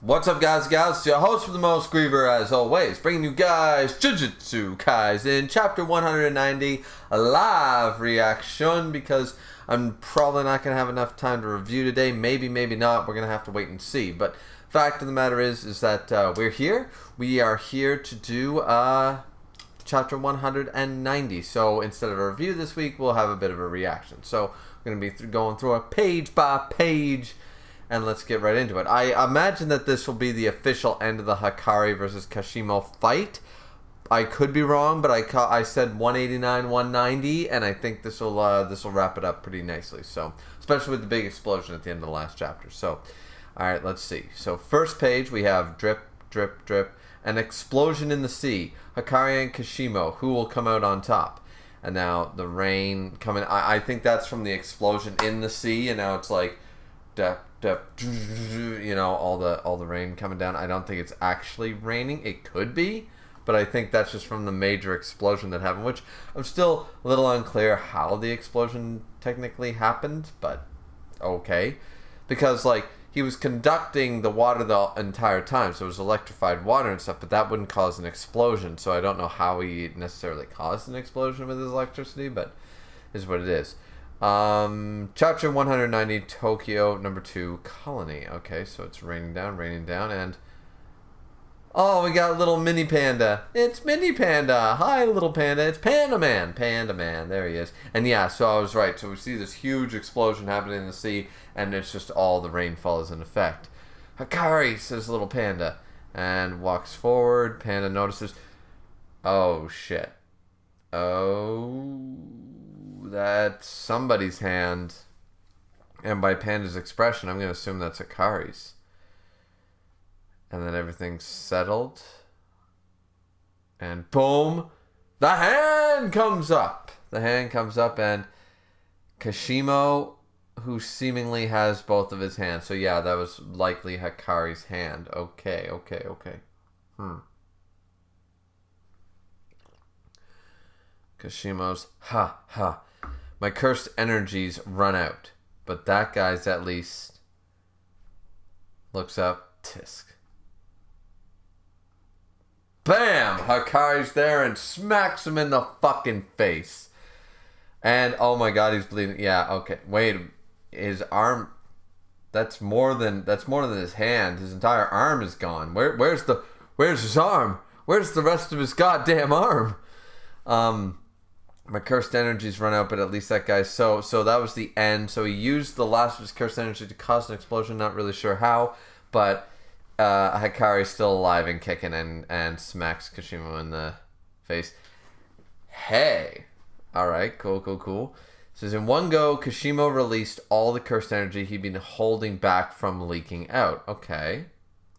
What's up, guys and gals? It's your host for the most, Griever, as always, bringing you guys Jujustu Kaisen Chapter 190, a live reaction, because I'm probably not going to have enough time to review today. Maybe, maybe not. We're going to have to wait and see. But fact of the matter is that we're here. We are here to do Chapter 190. So instead of a review this week, we'll have a bit of a reaction. So we're going to be going through it page by page. And let's get right into it. I imagine that this will be the official end of the Hakari versus Kashimo fight. I could be wrong, but I said 189, 190, and I think this will wrap it up pretty nicely. So, especially with the big explosion at the end of the last chapter. So, all right, let's see. So, first page we have drip, drip, drip, an explosion in the sea. Hakari and Kashimo, who will come out on top? And now the rain coming. I think that's from the explosion in the sea, and now it's like, you know, all the rain coming down. I don't think it's actually raining. It could be, but I think that's just from the major explosion that happened, which I'm still a little unclear how the explosion technically happened, but okay. Because, like, he was conducting the water the entire time, so it was electrified water and stuff, but that wouldn't cause an explosion, so I don't know how he necessarily caused an explosion with his electricity, but is what it is. Chapter 190, Tokyo, number 2, Colony. Okay, so it's raining down, and oh, we got little mini panda. It's mini panda. Hi, little panda. It's Panda Man. Panda Man. There he is. And yeah, so I was right. So we see this huge explosion happening in the sea, and it's just all the rainfall is in effect. Hakari, says little panda, and walks forward. Panda notices. Oh shit. Oh. That's somebody's hand, and by Panda's expression, I'm going to assume that's Hakari's. And then everything's settled, and boom, the hand comes up. The hand comes up, and Kashimo, who seemingly has both of his hands. So yeah, that was likely Hakari's hand. Okay. Kashimo's, ha. My cursed energies run out. But that guy's at least looks up. Tisk. Bam! Hakari's there and smacks him in the fucking face. And oh my god, he's bleeding. Yeah, okay. Wait, his arm. That's more than his hand. His entire arm is gone. Where's his arm? Where's the rest of his goddamn arm? My cursed energies run out, but at least that guy. So that was the end. So he used the last of his cursed energy to cause an explosion. Not really sure how, but Hakari's still alive and kicking, and smacks Kashimo in the face. Hey, all right, cool. It says in one go, Kashimo released all the cursed energy he'd been holding back from leaking out. Okay,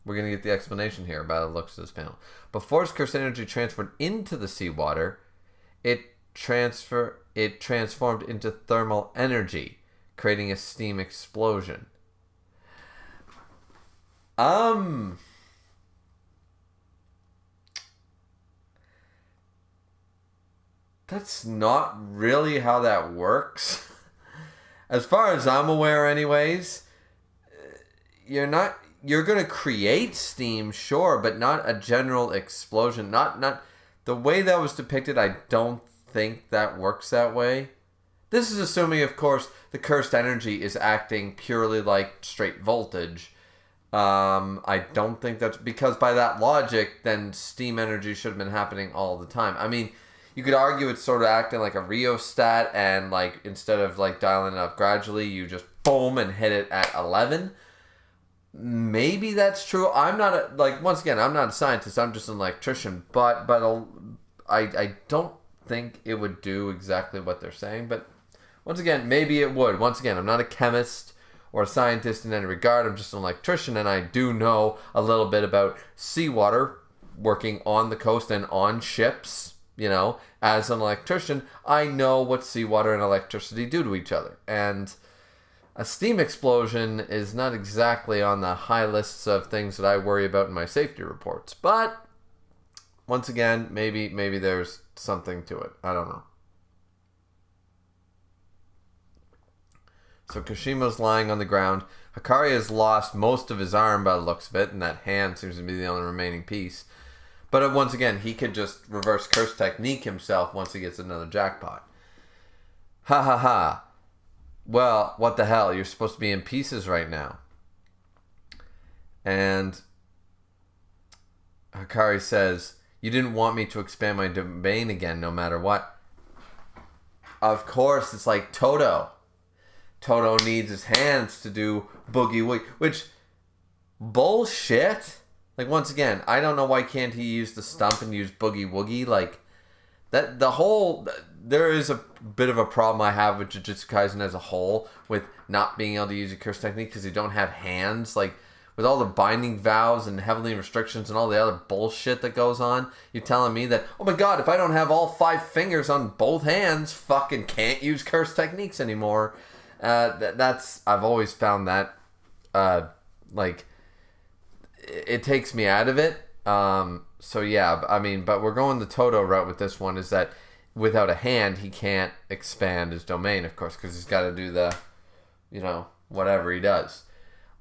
we're gonna get the explanation here by the looks of this panel. Before his cursed energy transferred into the seawater, it transformed into thermal energy, creating a steam explosion. That's not really how that works. As far as I'm aware anyways, you're going to create steam, sure, but not a general explosion. Not the way that was depicted, I don't think that works that way. This is assuming, of course, the cursed energy is acting purely like straight voltage. I don't think that's because by that logic, then steam energy should have been happening all the time. I mean, you could argue it's sort of acting like a rheostat, and like instead of like dialing it up gradually, you just boom and hit it at 11. Maybe that's true. I'm not once again, I'm not a scientist. I'm just an electrician, but I don't think it would do exactly what they're saying. But once again, maybe it would. Once again, I'm not a chemist or a scientist in any regard. I'm just an electrician, and I do know a little bit about seawater, working on the coast and on ships. You know, as an electrician, I know what seawater and electricity do to each other, and a steam explosion is not exactly on the high lists of things that I worry about in my safety reports. But once again, maybe there's something to it. I don't know. So Kashimo's lying on the ground. Hakari has lost most of his arm by the looks of it, and that hand seems to be the only remaining piece. But once again, he could just reverse curse technique himself once he gets another jackpot. Ha ha ha. Well, what the hell? You're supposed to be in pieces right now. And Hakari says, you didn't want me to expand my domain again no matter what. Of course, it's like Toto. Toto needs his hands to do boogie woogie, which bullshit. Like, once again, I don't know why can't he use the stump and use boogie woogie. Like, that the whole, there is a bit of a problem I have with Jujutsu Kaisen as a whole with not being able to use a curse technique because you don't have hands. Like, with all the binding vows and heavenly restrictions and all the other bullshit that goes on, you're telling me that, oh my god, if I don't have all 5 fingers on both hands, fucking can't use curse techniques anymore. That's, I've always found that, like, it takes me out of it. So yeah, I mean, but we're going the Toto route with this one, is that without a hand, he can't expand his domain, of course, because he's got to do the, you know, whatever he does.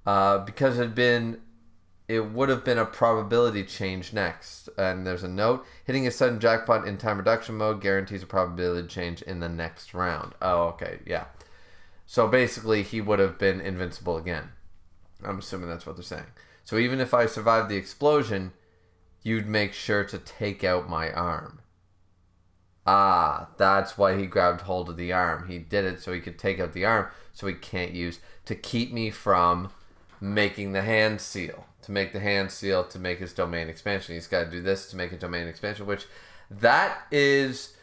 Because it would have been a probability change next. And there's a note, hitting a sudden jackpot in time reduction mode guarantees a probability change in the next round. Oh, okay, yeah. So basically, he would have been invincible again. I'm assuming that's what they're saying. So even if I survived the explosion, you'd make sure to take out my arm. Ah, that's why he grabbed hold of the arm. He did it so he could take out the arm, so he can't use, to keep me from making the hand seal. To make the hand seal to make his domain expansion. He's got to do this to make a domain expansion, which that is,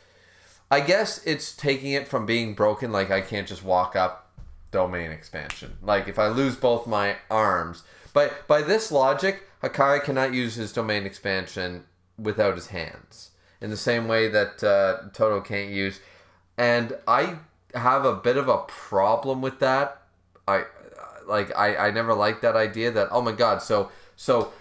I guess it's taking it from being broken, like I can't just walk up domain expansion. Like if I lose both my arms. But by this logic, Hakari cannot use his domain expansion without his hands. In the same way that Toto can't use. And I have a bit of a problem with that. I never liked that idea that, oh my god, so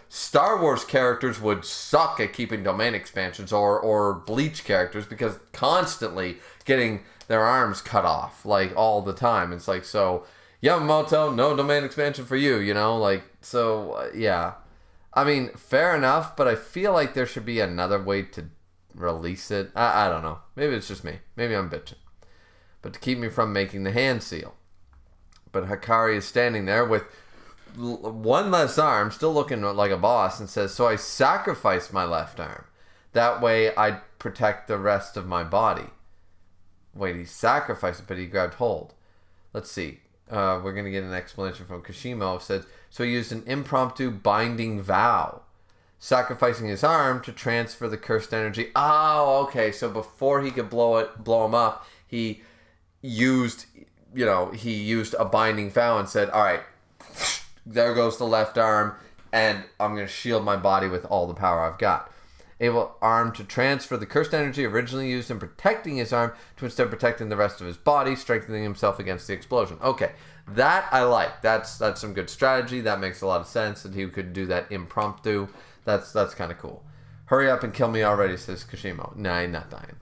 Star Wars characters would suck at keeping domain expansions, or Bleach characters, because constantly getting their arms cut off, like all the time. It's like, so Yamamoto, no domain expansion for you, you know, like, so yeah. I mean, fair enough, but I feel like there should be another way to release it. I don't know. Maybe it's just me. Maybe I'm bitching. But to keep me from making the hand seal. But Hakari is standing there with one less arm, still looking like a boss, and says, so I sacrificed my left arm. That way I'd protect the rest of my body. Wait, he sacrificed it, but he grabbed hold. Let's see. We're going to get an explanation from Kashimo. It says, so he used an impromptu binding vow, sacrificing his arm to transfer the cursed energy. Oh, okay. So before he could blow him up, he used a binding vow and said, all right, there goes the left arm, and I'm going to shield my body with all the power I've got. Able arm to transfer the cursed energy originally used in protecting his arm to instead protecting the rest of his body, strengthening himself against the explosion. Okay, that I like. That's some good strategy. That makes a lot of sense that he could do that impromptu. That's kind of cool. Hurry up and kill me already, says Kashimo. Nah, I'm not dying.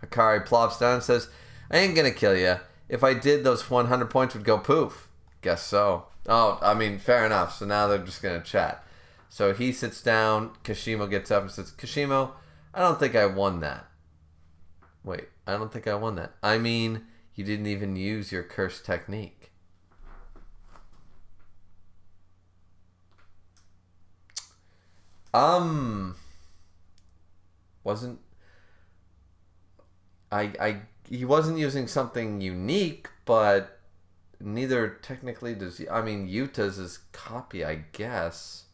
Hakari plops down and says, I ain't gonna kill you. If I did, those 100 points would go poof. Guess so. Oh, I mean, fair enough. So now they're just gonna chat. So he sits down, Kashimo gets up and says, Kashimo, I don't think I won that. Wait, I don't think I won that. I mean, you didn't even use your curse technique. Wasn't... He wasn't using something unique, but neither technically does he. I mean, Yuta's is copy, I guess.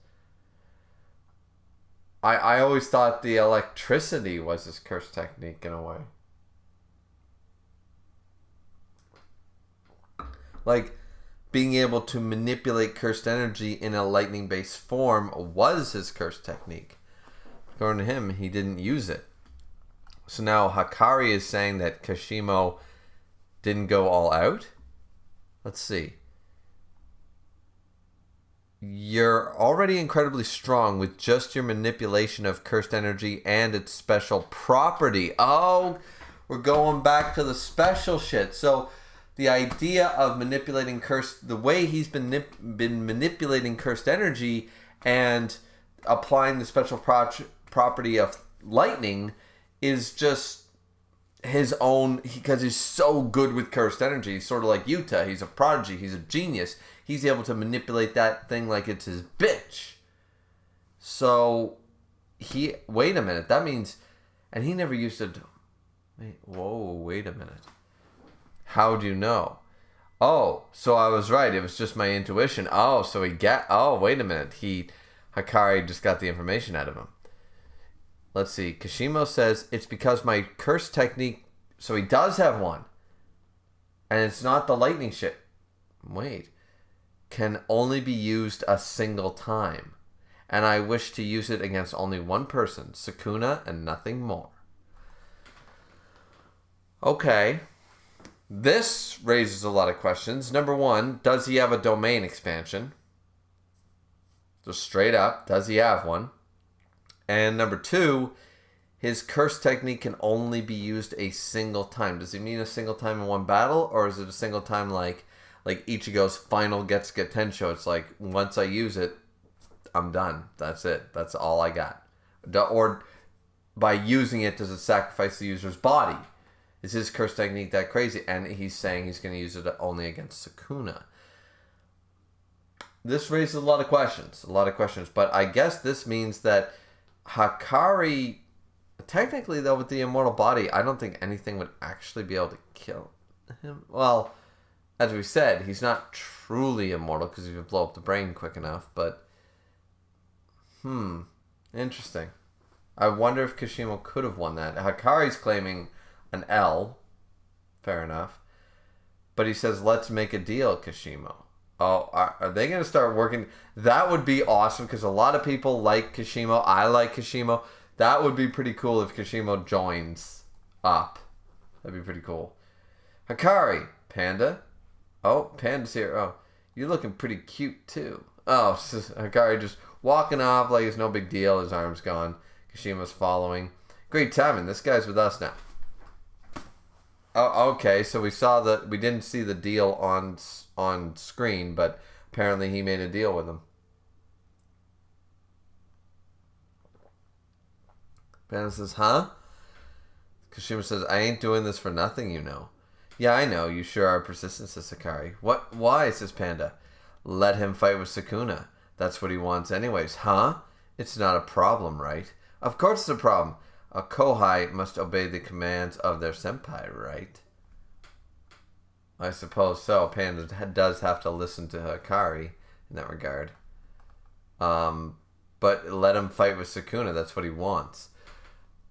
I always thought the electricity was his curse technique in a way. Like, being able to manipulate cursed energy in a lightning-based form was his curse technique. According to him, he didn't use it. So now Hakari is saying that Kashimo didn't go all out? Let's see. You're already incredibly strong with just your manipulation of cursed energy and its special property. Oh, we're going back to the special shit. So the idea of manipulating cursed, the way he's been manipulating cursed energy and applying the special property of lightning is just his own, because he's so good with cursed energy. He's sort of like Yuta. He's a prodigy. He's a genius. He's able to manipulate that thing like it's his bitch. So wait a minute. That means, and he never used to. Wait a minute. How do you know? Oh, so I was right. It was just my intuition. Oh, so wait a minute. Hikari just got the information out of him. Let's see. Kashimo says, it's because my curse technique... So he does have one. And it's not the lightning shit. Wait. Can only be used a single time. And I wish to use it against only one person. Sukuna and nothing more. Okay. This raises a lot of questions. Number one, does he have a domain expansion? Just straight up, does he have one? And number two, his curse technique can only be used a single time. Does he mean a single time in one battle? Or is it a single time like Ichigo's final Getsuga Tensho? It's like, once I use it, I'm done. That's it. That's all I got. Or by using it, does it sacrifice the user's body? Is his curse technique that crazy? And he's saying he's going to use it only against Sukuna. This raises a lot of questions. But I guess this means that Hikari, technically though, with the immortal body, I don't think anything would actually be able to kill him. Well, as we said, he's not truly immortal because he would blow up the brain quick enough, but interesting. I wonder if Kashimo could have won that. Hikari's claiming an L. Fair enough. But he says, let's make a deal, Kashimo. Oh, are they going to start working? That would be awesome because a lot of people like Kashimo. I like Kashimo. That would be pretty cool if Kashimo joins up. That'd be pretty cool. Hikari, Panda. Oh, Panda's here. Oh, you're looking pretty cute too. Oh, Hikari just walking off like it's no big deal. His arm's gone. Kashimo's following. Great timing. This guy's with us now. Oh, okay. So we didn't see the deal on screen, but apparently he made a deal with him. Panda says, huh? Kashima says, I ain't doing this for nothing, you know. Yeah, I know. You sure are persistent, says Hikari. What? Why, says Panda. Let him fight with Sukuna. That's what he wants anyways. Huh? It's not a problem, right? Of course it's a problem. A Kohai must obey the commands of their senpai, right? I suppose so. Panda does have to listen to Hikari in that regard. But let him fight with Sukuna. That's what he wants.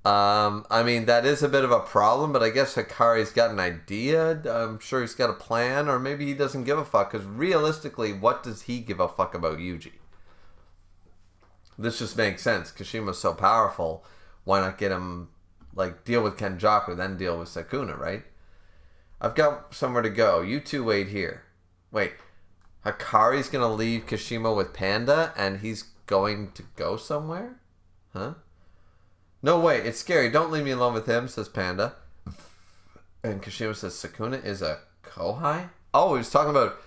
I mean, that is a bit of a problem, but I guess Hikari's got an idea. I'm sure he's got a plan, or maybe he doesn't give a fuck, because realistically, what does he give a fuck about Yuji? This just makes sense. Kashima's so powerful. Why not get him, deal with Kenjaku, then deal with Sukuna, right? I've got somewhere to go. You two wait here. Wait, Hikari's going to leave Kashima with Panda, and he's going to go somewhere? Huh? No, wait, it's scary. Don't leave me alone with him, says Panda. And Kashima says, Sukuna is a Kohai? Oh, he's talking about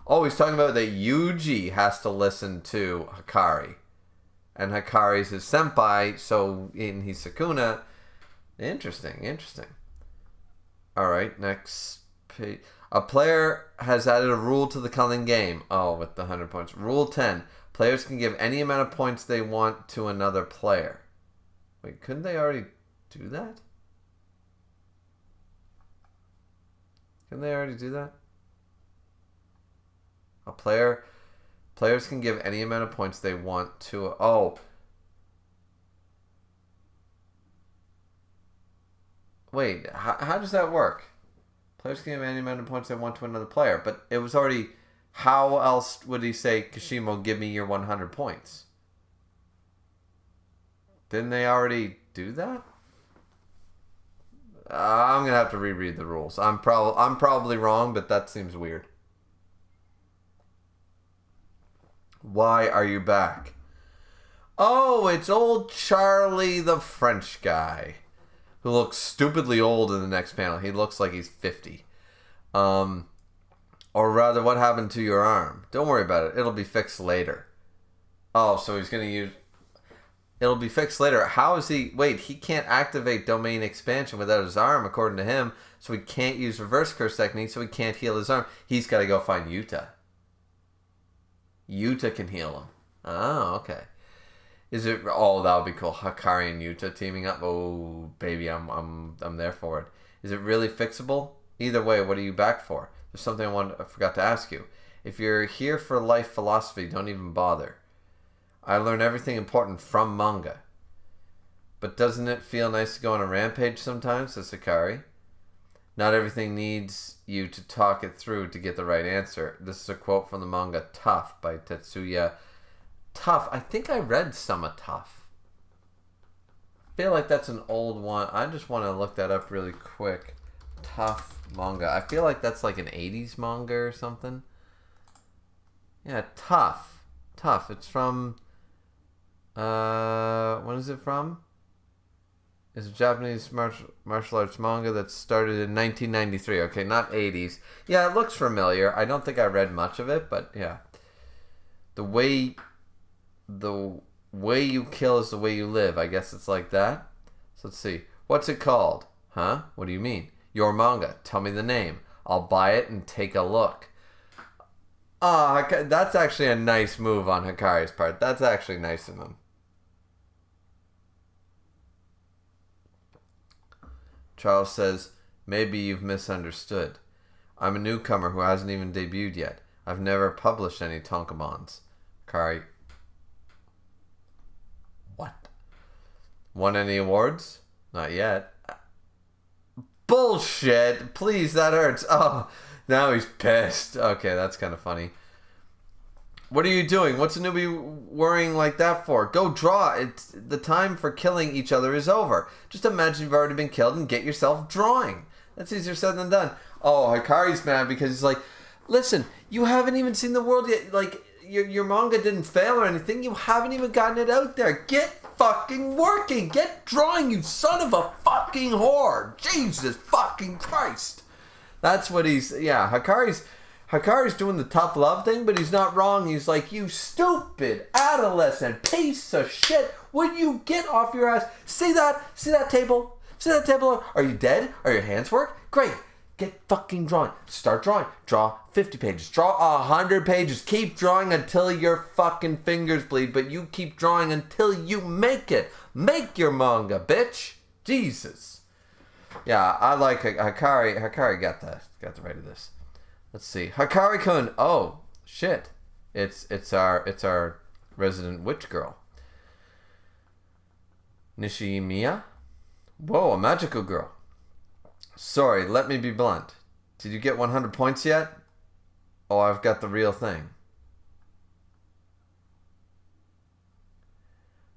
that Yuji has to listen to Hikari. And Hikari's his senpai, so he's Sukuna. Interesting. Alright, next page. A player has added a rule to the Culling game. Oh, with the 100 points. Rule 10. Players can give any amount of points they want to another player. Wait, couldn't they already do that? Couldn't they already do that? Players can give any amount of points they want to... Oh. Wait, how does that work? Players can give any amount of points they want to another player. But it was already... How else would he say, Kashimo, give me your 100 points? Didn't they already do that? I'm going to have to reread the rules. I'm probably wrong, but that seems weird. Why are you back? Oh, it's old Charlie the French guy who looks stupidly old in the next panel. He looks like he's 50. Or rather, what happened to your arm? Don't worry about it. It'll be fixed later. Oh, so he's going to use... It'll be fixed later. How is he... Wait, he can't activate domain expansion without his arm, according to him. So he can't use reverse curse technique, so he can't heal his arm. He's got to go find Yuta. Yuta can heal him. Oh, okay. Is it... Oh, that would be cool. Hakari and Yuta teaming up. Oh, baby, I'm there for it. Is it really fixable? Either way, what are you back for? There's something I forgot to ask you. If you're here for life philosophy, don't even bother. I learn everything important from manga. But doesn't it feel nice to go on a rampage sometimes, says Hikari? Not everything needs you to talk it through to get the right answer. This is a quote from the manga Tough by Tetsuya. Tough. I think I read some of Tough. I feel like that's an old one. I just want to look that up really quick. Tough manga. I feel like that's like an 80s manga or something. Yeah, Tough. Tough. It's from... when is it from? It's a Japanese martial arts manga that started in 1993. Okay, not 80s. Yeah, it looks familiar. I don't think I read much of it, but yeah. The way you kill is the way you live. I guess it's like that. So let's see. What's it called? Huh? What do you mean? Your manga. Tell me the name. I'll buy it and take a look. Ah, that's actually a nice move on Hikari's part. That's actually nice of him. Charles says, maybe you've misunderstood. I'm a newcomer who hasn't even debuted yet. I've never published any Tonkabons. Hikari. What? Won any awards? Not yet. Bullshit! Please, that hurts. Oh, now he's pissed. Okay, that's kind of funny. What are you doing? What's a newbie worrying like that for? Go draw. It's the time for killing each other is over. Just imagine you've already been killed and get yourself drawing. That's easier said than done. Oh, Hikari's mad because he's like, listen, you haven't even seen the world yet. Like, your manga didn't fail or anything. You haven't even gotten it out there. Get fucking working. Get drawing, you son of a fucking whore. Jesus fucking Christ. That's what he's... Yeah, Hikari's doing the tough love thing, but he's not wrong. He's like, you stupid adolescent piece of shit. Would you get off your ass? See that? See that table? See that table? Are you dead? Are your hands work? Great. Get fucking drawing. Start drawing. Draw 50 pages. Draw 100 pages. Keep drawing until your fucking fingers bleed, but you keep drawing until you make it. Make your manga, bitch. Jesus. Yeah, I like Hikari. Hikari got the right of this. Let's see. Hikari-kun. Oh, shit. It's our resident witch girl. Nishimiya? Whoa, a magical girl. Sorry, let me be blunt. Did you get 100 points yet? Oh, I've got the real thing.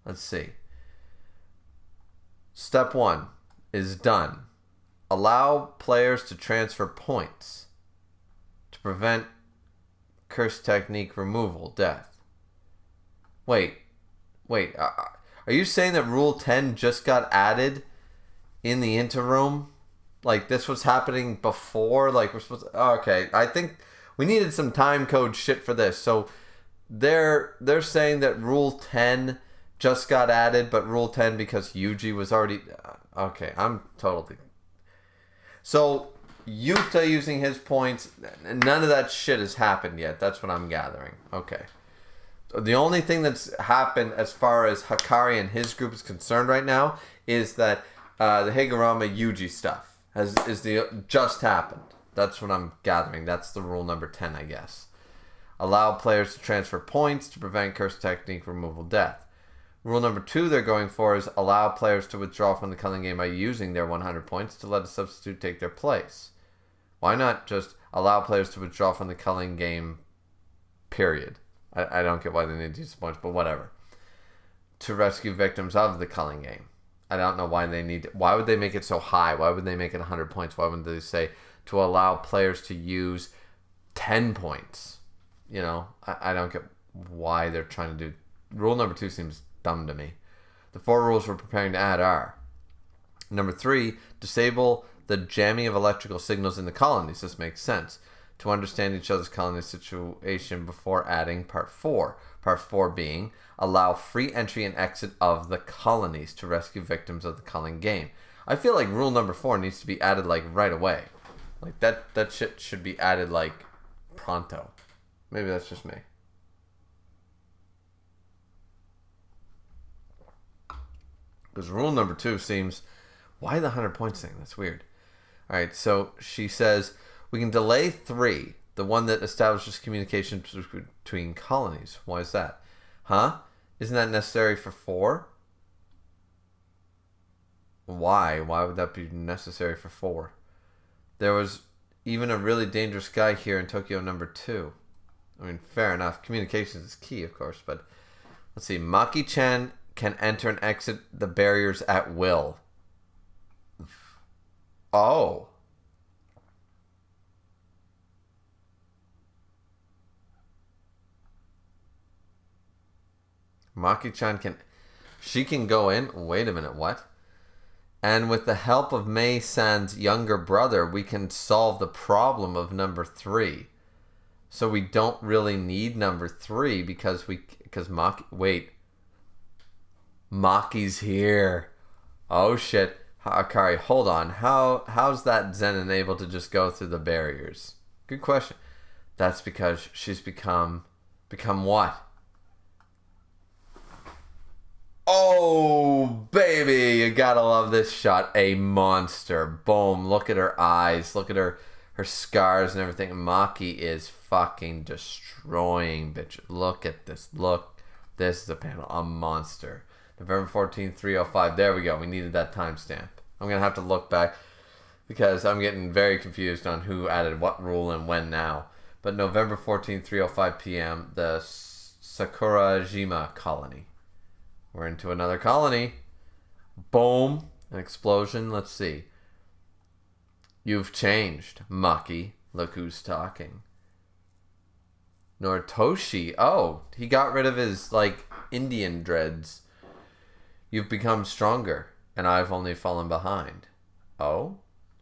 Let's see. Step 1 is done. Allow players to transfer points to prevent curse technique removal, death. Wait. Are you saying that Rule 10 just got added in the interim? Like, this was happening before? Like, we're supposed to... Oh, okay, I think we needed some time code shit for this. So, they're saying that Rule 10 just got added, but Rule 10 because Yuji was already... Okay, I'm totally... So, Yuta using his points, none of that shit has happened yet. That's what I'm gathering. Okay. The only thing that's happened as far as Hikari and his group is concerned right now is that the Higurama Yuji stuff just happened. That's what I'm gathering. That's the rule number 10, I guess. Allow players to transfer points to prevent curse technique removal, death. Rule number 2 they're going for is allow players to withdraw from the culling game by using their 100 points to let a substitute take their place. Why not just allow players to withdraw from the culling game, period? I don't get why they need to use points, but whatever. To rescue victims of the culling game. I don't know why they need to, why would they make it so high? Why would they make it 100 points? Why wouldn't they say to allow players to use 10 points? You know, I don't get why they're trying to do... Rule number 2 seems dumb to me. The 4 rules we're preparing to add are: number 3, disable the jamming of electrical signals in the colonies. This makes sense. To understand each other's colony situation before adding part 4. Part 4 being, allow free entry and exit of the colonies to rescue victims of the culling game. I feel like rule number 4 needs to be added like right away. Like that shit should be added like pronto. Maybe that's just me. Because rule number 2 seems... Why the 100 points thing? That's weird. Alright, so she says, we can delay 3, the one that establishes communication between colonies. Why is that? Huh? Isn't that necessary for 4? Why? Why would that be necessary for 4? There was even a really dangerous guy here in Tokyo number 2. I mean, fair enough. Communications is key, of course, but... Let's see. Maki-chan can enter and exit the barriers at will. Oh. Maki-chan can... She can go in... Wait a minute, what? And with the help of Mei-san's younger brother, we can solve the problem of number 3. So we don't really need number 3 because Maki... Wait. Maki's here. Oh shit. Akari, hold on. How's that Zenin able to just go through the barriers? Good question. That's because she's become what? Oh, baby, you gotta love this shot. A monster. Boom. Look at her eyes. Look at her scars and everything. Maki is fucking destroying bitch. Look at this. Look. This is a panel. A monster. November 14th, 3:05. There we go. We needed that timestamp. I'm going to have to look back because I'm getting very confused on who added what rule and when now. But November 14th, 3:05 p.m., the Sakurajima colony. We're into another colony. Boom. An explosion. Let's see. You've changed, Maki. Look who's talking. Noritoshi. Oh, he got rid of his, Indian dreads. You've become stronger, and I've only fallen behind. Oh?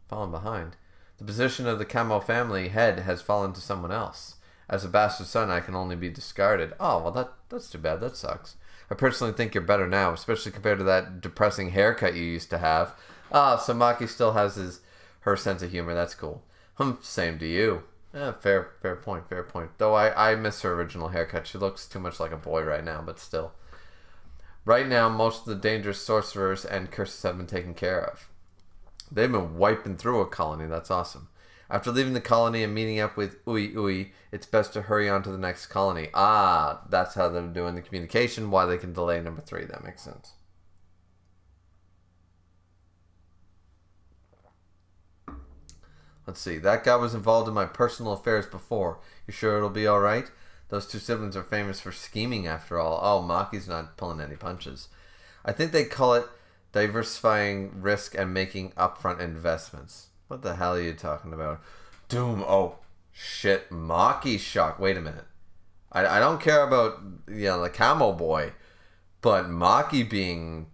Fallen behind. The position of the Kamo family head has fallen to someone else. As a bastard son, I can only be discarded. Oh, well, that's too bad. That sucks. I personally think you're better now, especially compared to that depressing haircut you used to have. Ah, so Maki still has her sense of humor. That's cool. Same to you. Fair point. Though I miss her original haircut. She looks too much like a boy right now, but still. Right now, most of the dangerous sorcerers and curses have been taken care of. They've been wiping through a colony. That's awesome. After leaving the colony and meeting up with Ui, it's best to hurry on to the next colony. Ah, that's how they're doing the communication, why they can delay number 3. That makes sense. Let's see. That guy was involved in my personal affairs before. You sure it'll be alright? Those 2 siblings are famous for scheming, after all. Oh, Maki's not pulling any punches. I think they call it diversifying risk and making upfront investments. What the hell are you talking about? Doom. Oh, shit. Maki shock. Wait a minute. I don't care about, the camo boy. But Maki being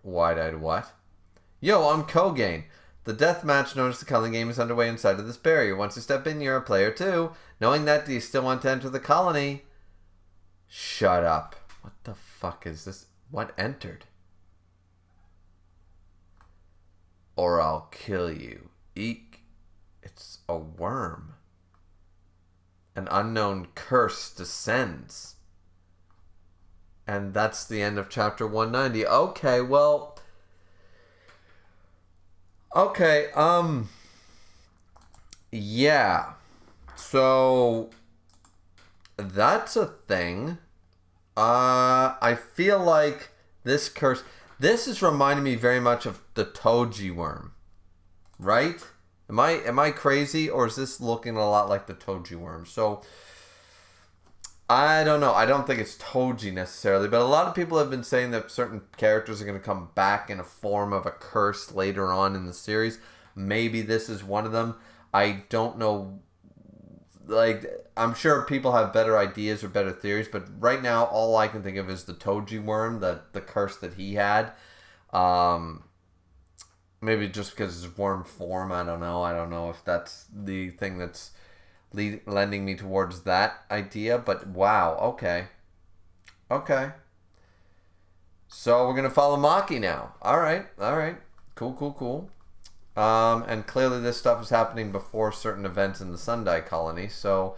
wide-eyed what? Yo, I'm Kogain. The deathmatch known as the culling game is underway inside of this barrier. Once you step in, you're a player too. Knowing that, do you still want to enter the colony? Shut up. What the fuck is this? What entered? Or I'll kill you. Eek. It's a worm. An unknown curse descends. And that's the end of chapter 190. Okay, well... Okay, yeah. So, that's a thing. I feel like this curse... This is reminding me very much of the Toji worm. Right? Am I crazy? Or is this looking a lot like the Toji worm? So, I don't know. I don't think it's Toji necessarily. But a lot of people have been saying that certain characters are going to come back in a form of a curse later on in the series. Maybe this is one of them. I don't know. I'm sure people have better ideas or better theories. But right now, all I can think of is the Toji worm. The curse that he had. Maybe just because it's worm form. I don't know. I don't know if that's the thing that's lending me towards that idea. But wow. Okay. Okay. So we're going to follow Maki now. All right. All right. Cool, cool, cool. And clearly this stuff is happening before certain events in the Sundai colony. So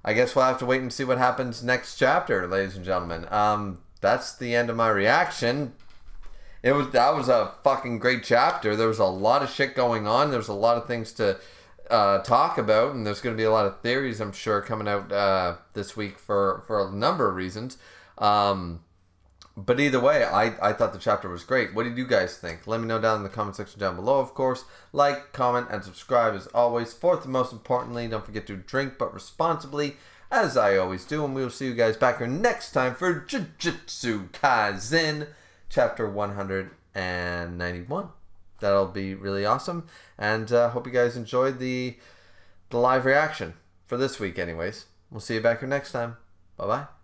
I guess we'll have to wait and see what happens next chapter, ladies and gentlemen. That's the end of my reaction. That was a fucking great chapter. There was a lot of shit going on. There's a lot of things to talk about, and there's going to be a lot of theories, I'm sure, coming out this week for a number of reasons. But either way, I thought the chapter was great. What did you guys think? Let me know down in the comment section down below, of course. Like, comment, and subscribe as always. Fourth and most importantly, don't forget to drink but responsibly, as I always do. And we will see you guys back here next time for Jujustu Kaisen, chapter 191. That'll be really awesome. And hope you guys enjoyed the live reaction for this week anyways. We'll see you back here next time. Bye-bye.